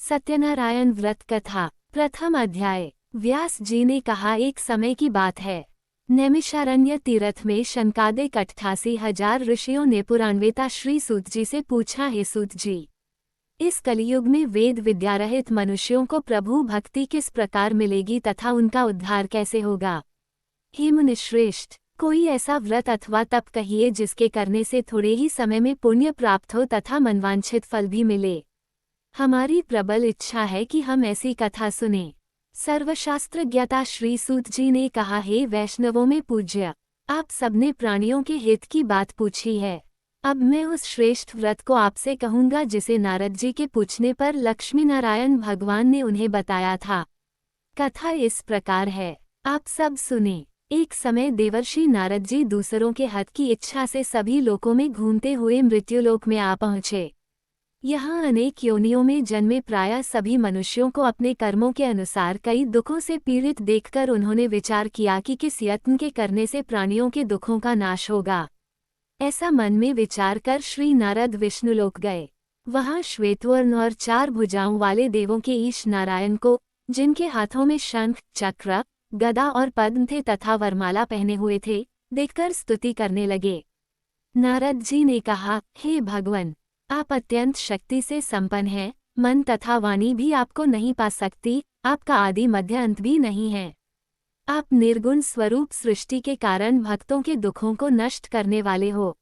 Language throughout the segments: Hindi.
सत्यनारायण व्रत कथा प्रथम अध्याय। व्यास जी ने कहा, एक समय की बात है। नैमिषारण्य तीर्थ में शनकादिक 88,000 ऋषियों ने पुराणवेता श्री सूत जी से पूछा, हे सूत जी, इस कलियुग में वेद विद्या रहित मनुष्यों को प्रभु भक्ति किस प्रकार मिलेगी तथा उनका उद्धार कैसे होगा। हे मुनिश्रेष्ठ, कोई ऐसा व्रत अथवा तप कहिए जिसके करने से थोड़े ही समय में पुण्य प्राप्त हो तथा मनवांछित फल भी मिले। हमारी प्रबल इच्छा है कि हम ऐसी कथा सुने। सर्वशास्त्र ज्ञाता श्री सूत जी ने कहा, हे वैष्णवों में पूज्य, आप सबने प्राणियों के हित की बात पूछी है। अब मैं उस श्रेष्ठ व्रत को आपसे कहूंगा जिसे नारद जी के पूछने पर लक्ष्मी नारायण भगवान ने उन्हें बताया था। कथा इस प्रकार है, आप सब सुने। एक समय देवर्षि नारद जी दूसरों के हित की इच्छा से सभी लोकों में घूमते हुए मृत्युलोक में आ पहुँचे। यहाँ अनेक योनियों में जन्मे प्रायः सभी मनुष्यों को अपने कर्मों के अनुसार कई दुखों से पीड़ित देखकर उन्होंने विचार किया कि किस यत्न के करने से प्राणियों के दुखों का नाश होगा। ऐसा मन में विचार कर श्री नारद विष्णुलोक गए। वहाँ श्वेतवर्ण और 4 भुजाओं वाले देवों के ईश नारायण को, जिनके हाथों में शंख, चक्र, गदा और पद्म थे तथा वरमाला पहने हुए थे, देखकर स्तुति करने लगे। नारद जी ने कहा, हे भगवन, आप अत्यंत शक्ति से संपन्न हैं, मन तथा वाणी भी आपको नहीं पा सकती, आपका आदि मध्य अंत भी नहीं है। आप निर्गुण स्वरूप सृष्टि के कारण भक्तों के दुखों को नष्ट करने वाले हो।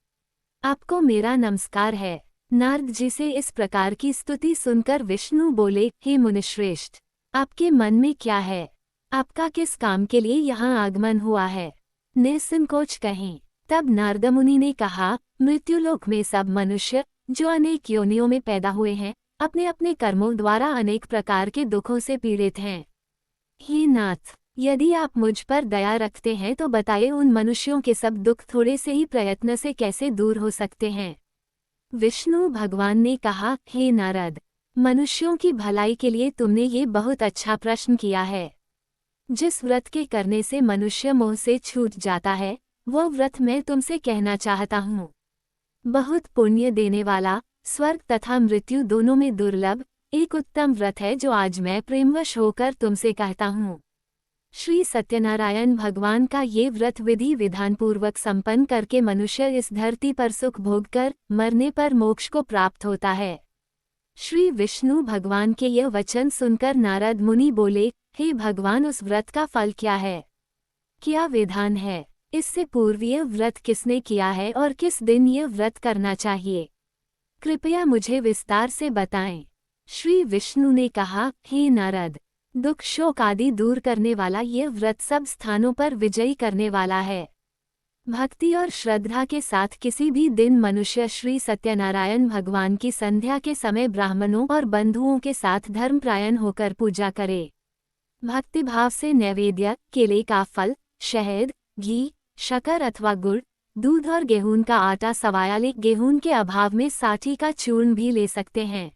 आपको मेरा नमस्कार है। नारद जी से इस प्रकार की स्तुति सुनकर विष्णु बोले, हे मुनिश्रेष्ठ, आपके मन में क्या है? आपका किस काम के लिए यहाँ आगमन हुआ है? निसंकोच कहें। तब नारद मुनि ने कहा, मृत्युलोक में सब मनुष्य जो अनेक योनियों में पैदा हुए हैं, अपने अपने कर्मों द्वारा अनेक प्रकार के दुखों से पीड़ित हैं। हे नाथ, यदि आप मुझ पर दया रखते हैं तो बताइए, उन मनुष्यों के सब दुख थोड़े से ही प्रयत्न से कैसे दूर हो सकते हैं? विष्णु भगवान ने कहा, हे नारद, मनुष्यों की भलाई के लिए तुमने ये बहुत अच्छा प्रश्न किया है। जिस व्रत के करने से मनुष्य मोह से छूट जाता है, वह व्रत मैं तुमसे कहना चाहता हूँ। बहुत पुण्य देने वाला, स्वर्ग तथा मृत्यु दोनों में दुर्लभ एक उत्तम व्रत है जो आज मैं प्रेमवश होकर तुमसे कहता हूँ। श्री सत्यनारायण भगवान का ये व्रत विधि विधान पूर्वक संपन्न करके मनुष्य इस धरती पर सुख भोग कर मरने पर मोक्ष को प्राप्त होता है। श्री विष्णु भगवान के यह वचन सुनकर नारद मुनि बोले, हे भगवान, उस व्रत का फल क्या है? क्या विधान है? इससे पूर्व यह व्रत किसने किया है और किस दिन यह व्रत करना चाहिए? कृपया मुझे विस्तार से बताएं। श्री विष्णु ने कहा, हे नारद, दुख शोक आदि दूर करने वाला यह व्रत सब स्थानों पर विजयी करने वाला है। भक्ति और श्रद्धा के साथ किसी भी दिन मनुष्य श्री सत्यनारायण भगवान की संध्या के समय ब्राह्मणों और बंधुओं के साथ धर्मप्रायण होकर पूजा करे। भक्तिभाव से नैवेद्य, केले का फल, शहद, घी, शक्कर अथवा गुड़, दूध और गेहूं का आटा सवाया गेहूं के अभाव में साठी का चूर्ण भी ले सकते हैं।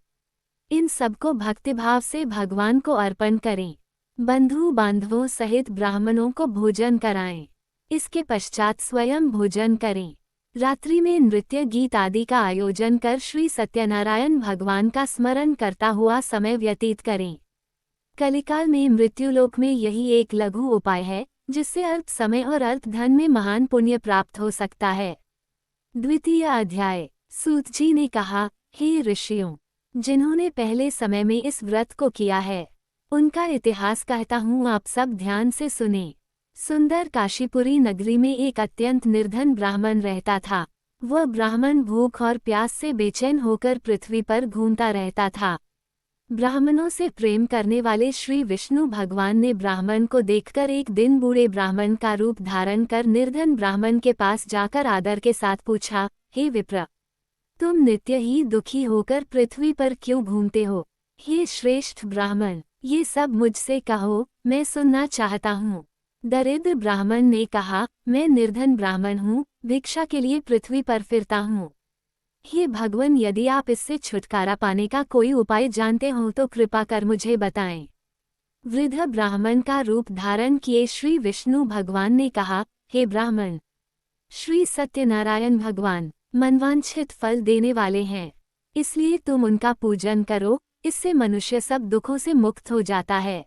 इन सबको भक्तिभाव से भगवान को अर्पण करें। बंधु बांधवों सहित ब्राह्मणों को भोजन कराएं। इसके पश्चात स्वयं भोजन करें। रात्रि में नृत्य गीत आदि का आयोजन कर श्री सत्यनारायण भगवान का स्मरण करता हुआ समय व्यतीत करें। कलिकाल में मृत्युलोक में यही एक लघु उपाय है जिससे अल्प समय और अल्प धन में महान पुण्य प्राप्त हो सकता है। द्वितीय अध्याय। सूत जी ने कहा, हे ऋषियों, जिन्होंने पहले समय में इस व्रत को किया है, उनका इतिहास कहता हूँ, आप सब ध्यान से सुने। सुंदर काशीपुरी नगरी में एक अत्यंत निर्धन ब्राह्मण रहता था। वह ब्राह्मण भूख और प्यास से बेचैन होकर पृथ्वी पर घूमता रहता था। ब्राह्मणों से प्रेम करने वाले श्री विष्णु भगवान ने ब्राह्मण को देखकर एक दिन बूढ़े ब्राह्मण का रूप धारण कर निर्धन ब्राह्मण के पास जाकर आदर के साथ पूछा, हे विप्र, तुम नित्य ही दुखी होकर पृथ्वी पर क्यों घूमते हो? हे श्रेष्ठ ब्राह्मण, ये सब मुझसे कहो, मैं सुनना चाहता हूँ। दरिद्र ब्राह्मण ने कहा, मैं निर्धन ब्राह्मण हूँ, भिक्षा के लिए पृथ्वी पर फिरता हूँ। हे भगवान, यदि आप इससे छुटकारा पाने का कोई उपाय जानते हो तो कृपा कर मुझे बताएं। वृद्ध ब्राह्मण का रूप धारण किए श्री विष्णु भगवान ने कहा, हे ब्राह्मण, श्री सत्यनारायण भगवान मनवांछित फल देने वाले हैं, इसलिए तुम उनका पूजन करो, इससे मनुष्य सब दुखों से मुक्त हो जाता है।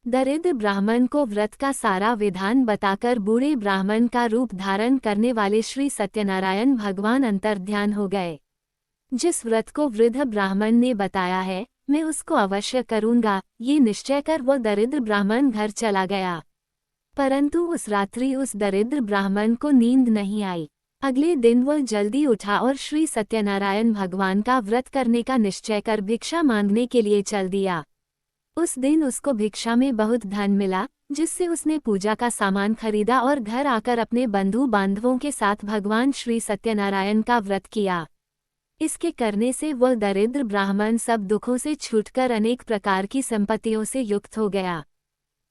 दरिद्र ब्राह्मण को व्रत का सारा विधान बताकर बूढ़े ब्राह्मण का रूप धारण करने वाले श्री सत्यनारायण भगवान अंतर्ध्यान हो गए। जिस व्रत को वृद्ध ब्राह्मण ने बताया है, मैं उसको अवश्य करूंगा, ये निश्चय कर वह दरिद्र ब्राह्मण घर चला गया। परंतु उस रात्रि उस दरिद्र ब्राह्मण को नींद नहीं आई। अगले दिन वह जल्दी उठा और श्री सत्यनारायण भगवान का व्रत करने का निश्चय कर भिक्षा मांगने के लिए चल दिया। उस दिन उसको भिक्षा में बहुत धन मिला, जिससे उसने पूजा का सामान खरीदा और घर आकर अपने बंधु बांधवों के साथ भगवान श्री सत्यनारायण का व्रत किया। इसके करने से वह दरिद्र ब्राह्मण सब दुखों से छूटकर अनेक प्रकार की संपत्तियों से युक्त हो गया।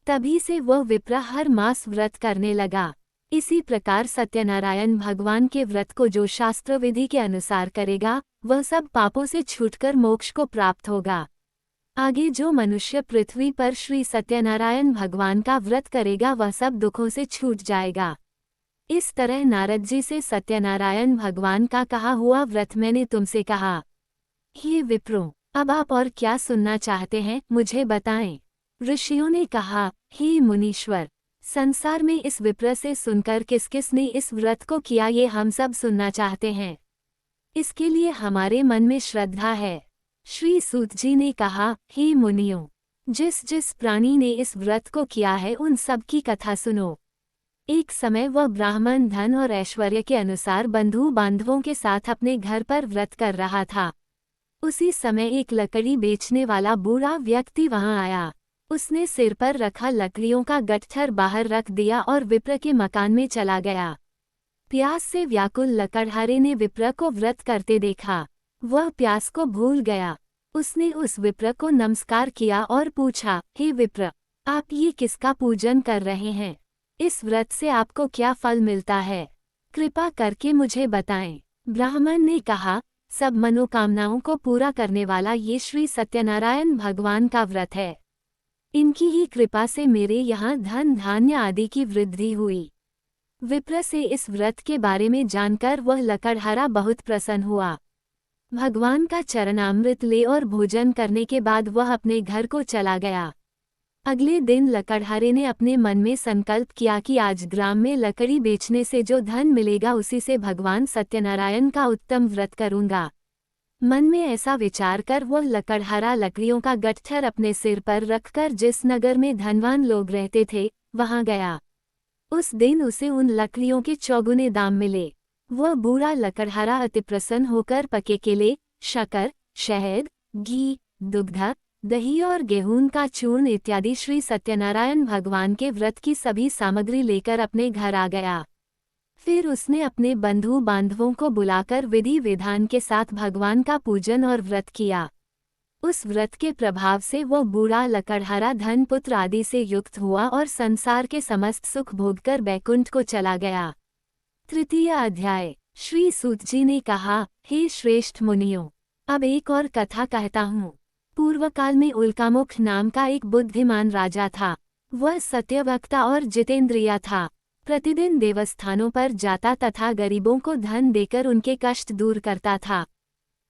तभी से वह विप्र हर मास व्रत करने लगा। इसी प्रकार सत्यनारायण भगवान के व्रत को जो शास्त्र विधि के अनुसार करेगा, वह सब पापों से छूटकर मोक्ष को प्राप्त होगा। आगे जो मनुष्य पृथ्वी पर श्री सत्यनारायण भगवान का व्रत करेगा वह सब दुखों से छूट जाएगा। इस तरह नारद जी से सत्यनारायण भगवान का कहा हुआ व्रत मैंने तुमसे कहा। हे विप्रो, अब आप और क्या सुनना चाहते हैं, मुझे बताएं। ऋषियों ने कहा, हे मुनीश्वर, संसार में इस विप्र से सुनकर किस किस ने इस व्रत को किया ये हम सब सुनना चाहते हैं। इसके लिए हमारे मन में श्रद्धा है। श्री सूत जी ने कहा, हे मुनियों, जिस जिस प्राणी ने इस व्रत को किया है उन सब की कथा सुनो। एक समय वह ब्राह्मण धन और ऐश्वर्य के अनुसार बंधु बांधवों के साथ अपने घर पर व्रत कर रहा था। उसी समय एक लकड़ी बेचने वाला बूढ़ा व्यक्ति वहां आया। उसने सिर पर रखा लकड़ियों का गट्ठर बाहर रख दिया और विप्र के मकान में चला गया। प्यास से व्याकुल लकड़हारे ने विप्र को व्रत करते देखा। वह प्यास को भूल गया। उसने उस विप्र को नमस्कार किया और पूछा, हे विप्र, आप ये किसका पूजन कर रहे हैं? इस व्रत से आपको क्या फल मिलता है? कृपा करके मुझे बताएं। ब्राह्मण ने कहा, सब मनोकामनाओं को पूरा करने वाला ये श्री सत्यनारायण भगवान का व्रत है। इनकी ही कृपा से मेरे यहाँ धन धान्य आदि की वृद्धि हुई। विप्र से इस व्रत के बारे में जानकर वह लकड़हारा बहुत प्रसन्न हुआ। भगवान का चरणामृत ले और भोजन करने के बाद वह अपने घर को चला गया। अगले दिन लकड़हारे ने अपने मन में संकल्प किया कि आज ग्राम में लकड़ी बेचने से जो धन मिलेगा उसी से भगवान सत्यनारायण का उत्तम व्रत करूंगा। मन में ऐसा विचार कर वह लकड़हारा लकड़ियों का गट्ठर अपने सिर पर रखकर जिस नगर में धनवान लोग रहते थे वहां गया। उस दिन उसे उन लकड़ियों के चौगुने दाम मिले। वह बूढ़ा लकड़हारा अति प्रसन्न होकर पके केले, शक्कर, शहद, घी, दुग्ध, दही और गेहूं का चूर्ण इत्यादि श्री सत्यनारायण भगवान के व्रत की सभी सामग्री लेकर अपने घर आ गया। फिर उसने अपने बंधु बांधवों को बुलाकर विधि विधान के साथ भगवान का पूजन और व्रत किया। उस व्रत के प्रभाव से वह बूढ़ा लकड़हारा धन पुत्र आदि से युक्त हुआ और संसार के समस्त सुख भोगकर बैकुंठ को चला गया। तृतीय अध्याय। श्री सूत जी ने कहा, हे श्रेष्ठ मुनियों, अब एक और कथा कहता हूँ। पूर्व काल में उल्कामुख नाम का एक बुद्धिमान राजा था। वह सत्यवक्ता और जितेंद्रिय था। प्रतिदिन देवस्थानों पर जाता तथा गरीबों को धन देकर उनके कष्ट दूर करता था।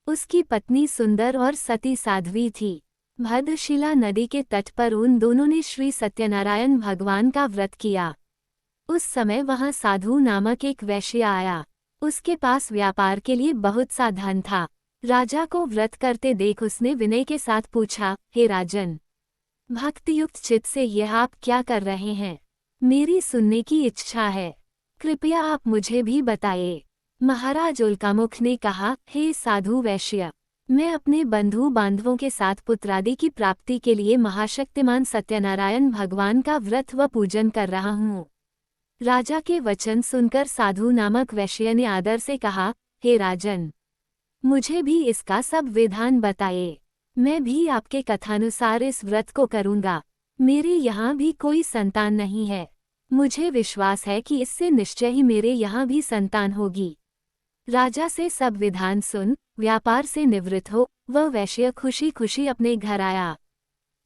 उसकी पत्नी सुंदर और सती साध्वी थी। भद्रशिला नदी के तट पर उन दोनों ने श्री सत्यनारायण भगवान का व्रत किया। उस समय वहां साधु नामक एक वैश्य आया। उसके पास व्यापार के लिए बहुत सा धन था। राजा को व्रत करते देख उसने विनय के साथ पूछा, हे राजन, भक्तियुक्त चित्त से यह आप क्या कर रहे हैं? मेरी सुनने की इच्छा है, कृपया आप मुझे भी बताइए। महाराज उल्कामुख ने कहा, हे साधु वैश्य, मैं अपने बंधु बांधवों के साथ पुत्रादि की प्राप्ति के लिए महाशक्तिमान सत्यनारायण भगवान का व्रत व पूजन कर रहा हूँ। राजा के वचन सुनकर साधु नामक वैश्य ने आदर से कहा, हे राजन, मुझे भी इसका सब विधान बताइए। मैं भी आपके कथानुसार इस व्रत को करूंगा। मेरे यहाँ भी कोई संतान नहीं है। मुझे विश्वास है कि इससे निश्चय ही मेरे यहाँ भी संतान होगी। राजा से सब विधान सुन व्यापार से निवृत्त हो वह वैश्य खुशी खुशी अपने घर आया।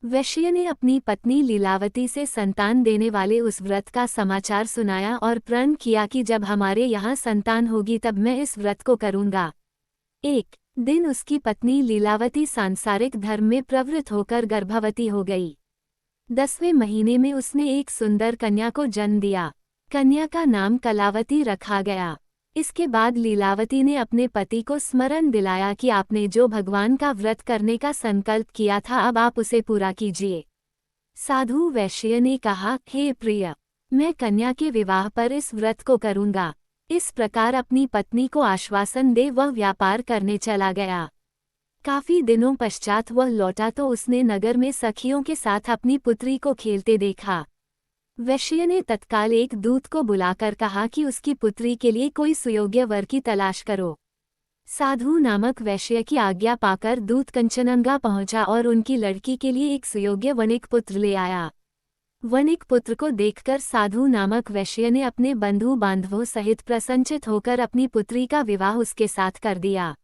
वैश्य ने अपनी पत्नी लीलावती से संतान देने वाले उस व्रत का समाचार सुनाया और प्रण किया कि जब हमारे यहाँ संतान होगी तब मैं इस व्रत को करूंगा। 1 दिन उसकी पत्नी लीलावती सांसारिक धर्म में प्रवृत्त होकर गर्भवती हो गई। 10वें महीने में उसने एक सुंदर कन्या को जन्म दिया। कन्या का नाम कलावती रखा गया। इसके बाद लीलावती ने अपने पति को स्मरण दिलाया कि आपने जो भगवान का व्रत करने का संकल्प किया था, अब आप उसे पूरा कीजिए। साधु वैश्य ने कहा, हे प्रिय, मैं कन्या के विवाह पर इस व्रत को करूंगा। इस प्रकार अपनी पत्नी को आश्वासन दे वह व्यापार करने चला गया। काफी दिनों पश्चात वह लौटा तो उसने नगर में सखियों के साथ अपनी पुत्री को खेलते देखा। वैश्य ने तत्काल एक दूत को बुलाकर कहा कि उसकी पुत्री के लिए कोई सुयोग्य वर की तलाश करो। साधु नामक वैश्य की आज्ञा पाकर दूत कंचनंगा पहुंचा और उनकी लड़की के लिए एक सुयोग्य वणिक पुत्र ले आया। वणिक पुत्र को देखकर साधु नामक वैश्य ने अपने बंधु बांधवों सहित प्रसन्नचित होकर अपनी पुत्री का विवाह उसके साथ कर दिया।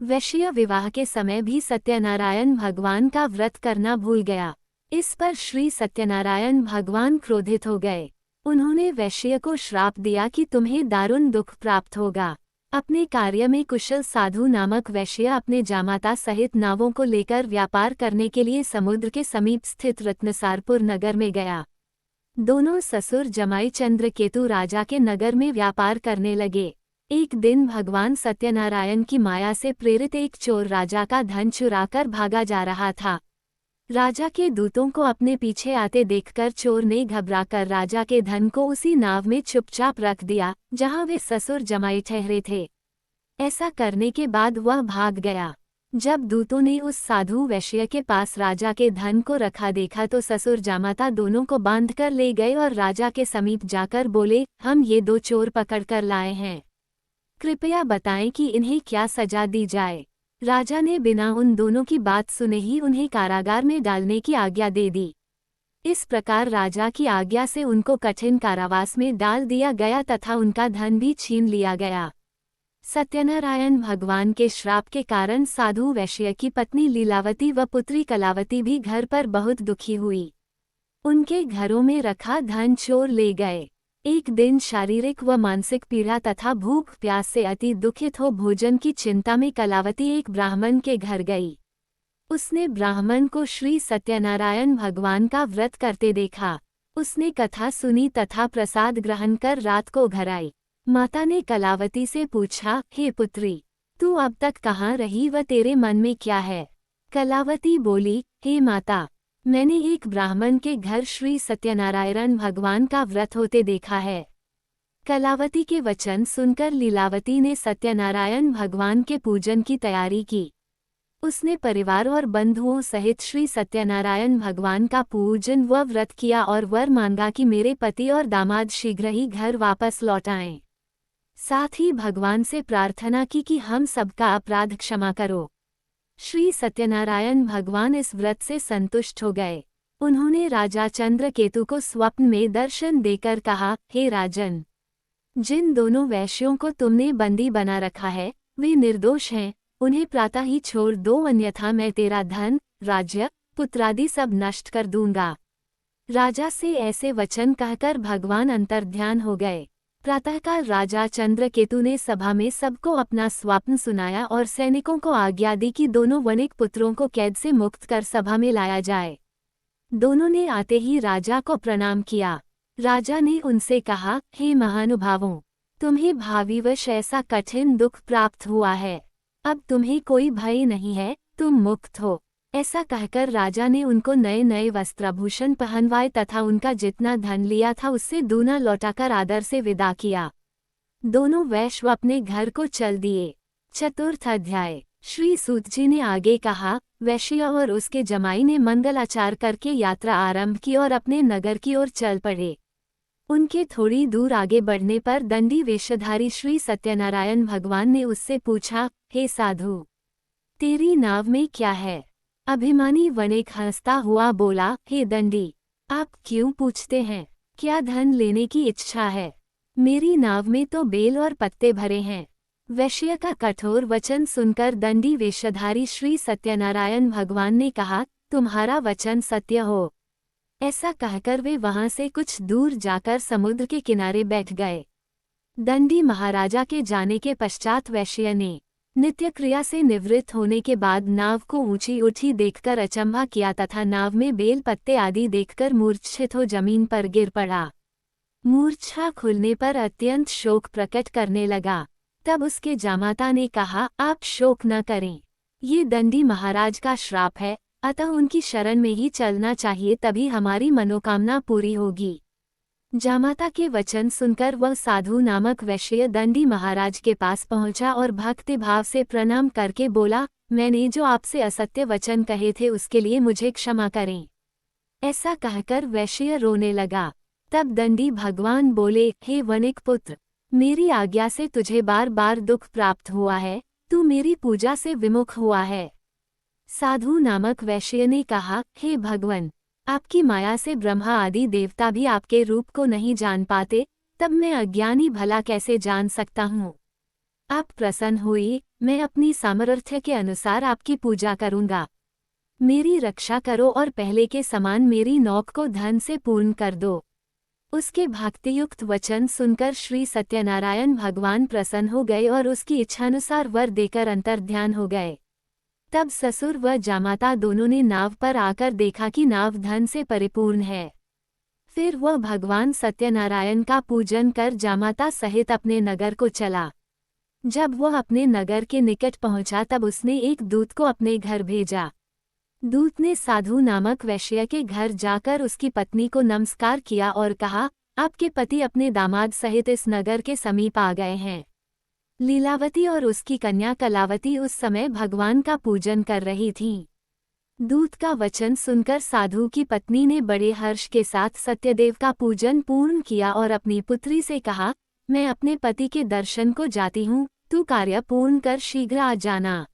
वैश्य विवाह के समय भी सत्यनारायण भगवान का व्रत करना भूल गया। इस पर श्री सत्यनारायण भगवान क्रोधित हो गए। उन्होंने वैश्य को श्राप दिया कि तुम्हें दारुण दुख प्राप्त होगा। अपने कार्य में कुशल साधु नामक वैश्य अपने जामाता सहित नावों को लेकर व्यापार करने के लिए समुद्र के समीप स्थित रत्नसारपुर नगर में गया। दोनों ससुर जमाई चंद्रकेतु राजा के नगर में व्यापार करने लगे। एक दिन भगवान सत्यनारायण की माया से प्रेरित एक चोर राजा का धन चुराकर भागा जा रहा था। राजा के दूतों को अपने पीछे आते देखकर चोर ने घबराकर राजा के धन को उसी नाव में चुपचाप रख दिया जहां वे ससुर जमाई ठहरे थे। ऐसा करने के बाद वह भाग गया। जब दूतों ने उस साधु वैश्य के पास राजा के धन को रखा देखा तो ससुर जामाता दोनों को बांधकर ले गए और राजा के समीप जाकर बोले, हम ये दो चोर पकड़कर लाए हैं, कृपया बताएं कि इन्हें क्या सजा दी जाए। राजा ने बिना उन दोनों की बात सुने ही उन्हें कारागार में डालने की आज्ञा दे दी। इस प्रकार राजा की आज्ञा से उनको कठिन कारावास में डाल दिया गया तथा उनका धन भी छीन लिया गया। सत्यनारायण भगवान के श्राप के कारण साधु वैश्य की पत्नी लीलावती व पुत्री कलावती भी घर पर बहुत दुखी हुई। उनके घरों में रखा धन चोर ले गए। एक दिन शारीरिक व मानसिक पीड़ा तथा भूख प्यास से अति दुखित हो भोजन की चिंता में कलावती एक ब्राह्मण के घर गई। उसने ब्राह्मण को श्री सत्यनारायण भगवान का व्रत करते देखा। उसने कथा सुनी तथा प्रसाद ग्रहण कर रात को घर आई। माता ने कलावती से पूछा, हे पुत्री, तू अब तक कहाँ रही व तेरे मन में क्या है? कलावती बोली, हे माता, मैंने एक ब्राह्मण के घर श्री सत्यनारायण भगवान का व्रत होते देखा है। कलावती के वचन सुनकर लीलावती ने सत्यनारायण भगवान के पूजन की तैयारी की। उसने परिवार और बंधुओं सहित श्री सत्यनारायण भगवान का पूजन व व्रत किया और वर मांगा कि मेरे पति और दामाद शीघ्र ही घर वापस लौट आएं। साथ ही भगवान से प्रार्थना की कि हम सबका अपराध क्षमा करो। श्री सत्यनारायण भगवान इस व्रत से संतुष्ट हो गए। उन्होंने राजा चंद्रकेतु को स्वप्न में दर्शन देकर कहा, हे राजन, जिन दोनों वैश्यों को तुमने बंदी बना रखा है वे निर्दोष हैं, उन्हें प्रातः ही छोड़ दो, अन्यथा मैं तेरा धन, राज्य, पुत्रादि सब नष्ट कर दूंगा। राजा से ऐसे वचन कहकर भगवान अंतर्ध्यान हो गए। प्रातःकाल राजा चंद्रकेतु ने सभा में सबको अपना स्वप्न सुनाया और सैनिकों को आज्ञा दी कि दोनों वणिक पुत्रों को कैद से मुक्त कर सभा में लाया जाए। दोनों ने आते ही राजा को प्रणाम किया। राजा ने उनसे कहा, हे महानुभावों, तुम्हें भावीवश ऐसा कठिन दुख प्राप्त हुआ है, अब तुम्हें कोई भय नहीं है, तुम मुक्त हो। ऐसा कहकर राजा ने उनको नए नए वस्त्राभूषण पहनवाए तथा उनका जितना धन लिया था उससे दूना लौटाकर आदर से विदा किया। दोनों वैश्य अपने घर को चल दिए। चतुर्थ अध्याय। श्री सूत जी ने आगे कहा, वैश्य और उसके जमाई ने मंगलाचार करके यात्रा आरंभ की और अपने नगर की ओर चल पड़े। उनके थोड़ी दूर आगे बढ़ने पर दंडी वेशधारी श्री सत्यनारायण भगवान ने उससे पूछा, हे साधु, तेरी नाव में क्या है? अभिमानी वणिक हंसता हुआ बोला, हे दंडी, आप क्यों पूछते हैं? क्या धन लेने की इच्छा है? मेरी नाव में तो बेल और पत्ते भरे हैं। वैश्य का कठोर वचन सुनकर दंडी वेशधारी श्री सत्यनारायण भगवान ने कहा, तुम्हारा वचन सत्य हो। ऐसा कहकर वे वहां से कुछ दूर जाकर समुद्र के किनारे बैठ गए। दंडी महाराजा के जाने के पश्चात वैश्य ने नित्य क्रिया से निवृत्त होने के बाद नाव को ऊंची उठी देखकर अचंभा किया तथा नाव में बेल पत्ते आदि देखकर मूर्छित हो जमीन पर गिर पड़ा। मूर्छा खुलने पर अत्यंत शोक प्रकट करने लगा। तब उसके जामाता ने कहा, आप शोक न करें, ये दंडी महाराज का श्राप है, अतः उनकी शरण में ही चलना चाहिए, तभी हमारी मनोकामना पूरी होगी। जामाता के वचन सुनकर वह साधु नामक वैश्य दंडी महाराज के पास पहुंचा और भक्ति भाव से प्रणाम करके बोला, मैंने जो आपसे असत्य वचन कहे थे उसके लिए मुझे क्षमा करें। ऐसा कहकर वैश्य रोने लगा। तब दंडी भगवान बोले, हे वणिक पुत्र, मेरी आज्ञा से तुझे बार बार दुख प्राप्त हुआ है, तू मेरी पूजा से विमुख हुआ है। साधु नामक वैश्य ने कहा, हे भगवान, आपकी माया से ब्रह्मा आदि देवता भी आपके रूप को नहीं जान पाते, तब मैं अज्ञानी भला कैसे जान सकता हूँ। आप प्रसन्न हुई, मैं अपनी सामर्थ्य के अनुसार आपकी पूजा करूँगा। मेरी रक्षा करो और पहले के समान मेरी नौक को धन से पूर्ण कर दो। उसके भक्तियुक्त वचन सुनकर श्री सत्यनारायण भगवान प्रसन्न हो गए और उसकी इच्छानुसार वर देकर अंतर्ध्यान हो गए। तब ससुर व जामाता दोनों ने नाव पर आकर देखा कि नाव धन से परिपूर्ण है। फिर वह भगवान सत्यनारायण का पूजन कर जामाता सहित अपने नगर को चला। जब वह अपने नगर के निकट पहुंचा तब उसने एक दूत को अपने घर भेजा। दूत ने साधु नामक वैश्य के घर जाकर उसकी पत्नी को नमस्कार किया और कहा, आपके पति अपने दामाद सहित इस नगर के समीप आ गए हैं। लीलावती और उसकी कन्या कलावती उस समय भगवान का पूजन कर रही थीं। दूत का वचन सुनकर साधु की पत्नी ने बड़े हर्ष के साथ सत्यदेव का पूजन पूर्ण किया और अपनी पुत्री से कहा, मैं अपने पति के दर्शन को जाती हूँ, तू कार्य पूर्ण कर शीघ्र आ जाना।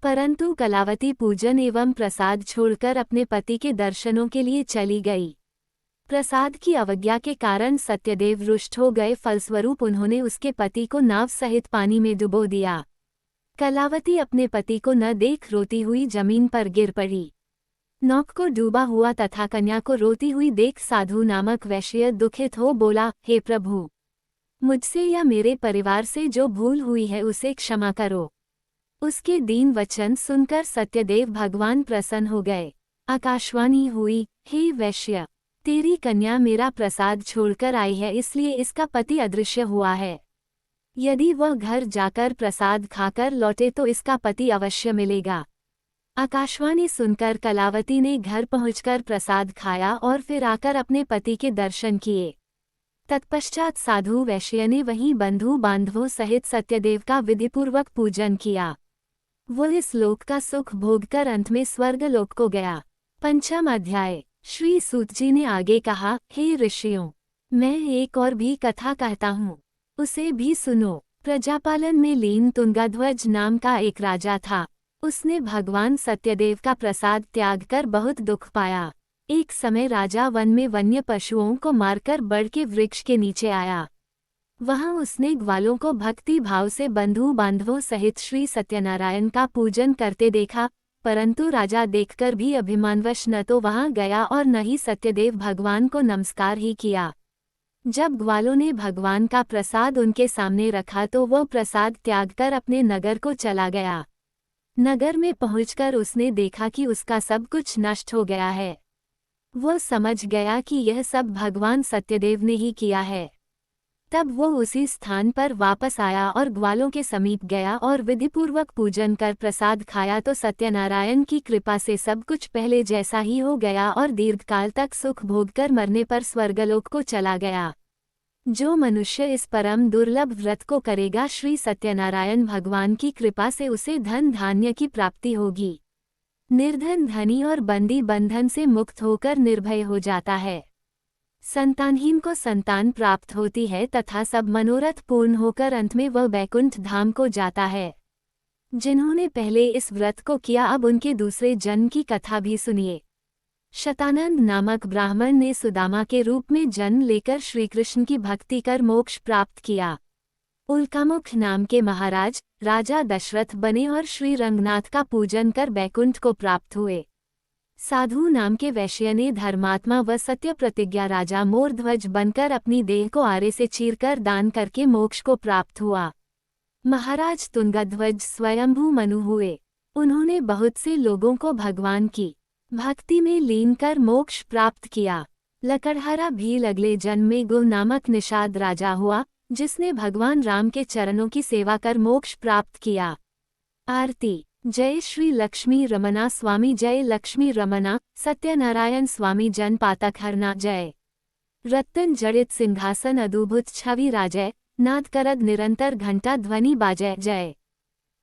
परंतु कलावती पूजन एवं प्रसाद छोड़कर अपने पति के दर्शनों के लिए चली गई। प्रसाद की अवज्ञा के कारण सत्यदेव रुष्ट हो गए, फलस्वरूप उन्होंने उसके पति को नाव सहित पानी में डुबो दिया। कलावती अपने पति को न देख रोती हुई जमीन पर गिर पड़ी। नौक को डूबा हुआ तथा कन्या को रोती हुई देख साधु नामक वैश्य दुखित हो बोला, हे प्रभु, मुझसे या मेरे परिवार से जो भूल हुई है उसे क्षमा करो। उसके दीन वचन सुनकर सत्यदेव भगवान प्रसन्न हो गए। आकाशवाणी हुई, हे वैश्य, तेरी कन्या मेरा प्रसाद छोड़कर आई है, इसलिए इसका पति अदृश्य हुआ है। यदि वह घर जाकर प्रसाद खाकर लौटे तो इसका पति अवश्य मिलेगा। आकाशवाणी सुनकर कलावती ने घर पहुंचकर प्रसाद खाया और फिर आकर अपने पति के दर्शन किए। तत्पश्चात साधु वैश्य ने वहीं बंधु बांधवों सहित सत्यदेव का विधिपूर्वक पूजन किया। वो इस लोक का सुख भोगकर अंत में स्वर्गलोक को गया। पंचम अध्याय। श्री सूत जी ने आगे कहा, हे ऋषियों, मैं एक और भी कथा कहता हूँ, उसे भी सुनो। प्रजापालन में लीन तुंगाध्वज नाम का एक राजा था। उसने भगवान सत्यदेव का प्रसाद त्याग कर बहुत दुख पाया। एक समय राजा वन में वन्य पशुओं को मारकर बड़ के वृक्ष के नीचे आया। वहां उसने ग्वालों को भक्ति भाव से बंधु बांधवों सहित श्री सत्यनारायण का पूजन करते देखा, परंतु राजा देखकर भी अभिमानवश न तो वहां गया और न ही सत्यदेव भगवान को नमस्कार ही किया। जब ग्वालों ने भगवान का प्रसाद उनके सामने रखा तो वह प्रसाद त्यागकर अपने नगर को चला गया। नगर में पहुंचकर उसने देखा कि उसका सब कुछ नष्ट हो गया है। वह समझ गया कि यह सब भगवान सत्यदेव ने ही किया है। तब वो उसी स्थान पर वापस आया और ग्वालों के समीप गया और विधिपूर्वक पूजन कर प्रसाद खाया तो सत्यनारायण की कृपा से सब कुछ पहले जैसा ही हो गया और दीर्घकाल तक सुख भोगकर मरने पर स्वर्गलोक को चला गया। जो मनुष्य इस परम दुर्लभ व्रत को करेगा, श्री सत्यनारायण भगवान की कृपा से उसे धन धान्य की प्राप्ति होगी। निर्धन धनी और बंदी बंधन से मुक्त होकर निर्भय हो जाता है। संतानहीन को संतान प्राप्त होती है तथा सब मनोरथ पूर्ण होकर अंत में वह वैकुंठ धाम को जाता है। जिन्होंने पहले इस व्रत को किया, अब उनके दूसरे जन्म की कथा भी सुनिए। शतानंद नामक ब्राह्मण ने सुदामा के रूप में जन्म लेकर श्रीकृष्ण की भक्ति कर मोक्ष प्राप्त किया। उल्कामुख नाम के महाराज राजा दशरथ बने और श्री रंगनाथ का पूजन कर बैकुंठ को प्राप्त हुए। साधु नाम के वैश्य ने धर्मात्मा व सत्य प्रतिज्ञा राजा मोरध्वज बनकर अपनी देह को आरे से चीरकर दान करके मोक्ष को प्राप्त हुआ। महाराज तुंगध्वज स्वयंभू मनु हुए। उन्होंने बहुत से लोगों को भगवान की भक्ति में लीन कर मोक्ष प्राप्त किया। लकड़हारा भील अगले जन्म में गुल नामक निषाद राजा हुआ, जिसने भगवान राम के चरणों की सेवा कर मोक्ष प्राप्त किया। आरती। जय श्री लक्ष्मी रमना स्वामी, जय लक्ष्मी रमना। सत्यनारायण स्वामी जन पातक हरना, जय। रत्न जड़ित सिंहासन अद्भुत छवि राजय, नाद करद निरंतर घंटा ध्वनि बाजय, जय।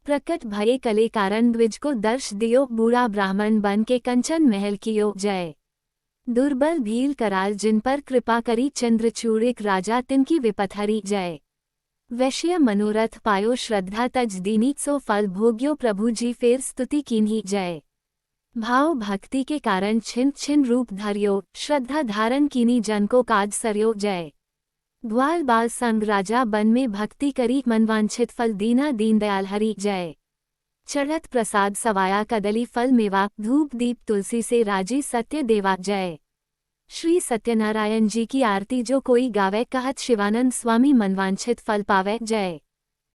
प्रकट भये कले कारण द्विज को दर्श दियो, बूढ़ा ब्राह्मण बन के कंचन महल कियो, जय। दुर्बल भील कराल जिन पर कृपा करी, चंद्रचूड़िक राजा तिनकी विपत हरी, जय। वैश्य मनोरथ पायो श्रद्धा तज दीनी, सो फल भोग्यो प्रभु जी फेर स्तुति कीन्ही, जय। भाव भक्ति के कारण छिन छिन रूप धर्यो, श्रद्धा धारण कीनी जन को काज सरयो, जय। ग्वाल बाल संग राजा बन में भक्ति करी, मनवांछित फल दीना दीनदयाल हरि, जय। चढ़त प्रसाद सवाया कदली फल मेवा, धूप दीप तुलसी से राजी सत्य देवा, जय। श्री सत्यनारायण जी की आरती जो कोई गावे, कहत शिवानंद स्वामी मनवांछित फल पावे, जय।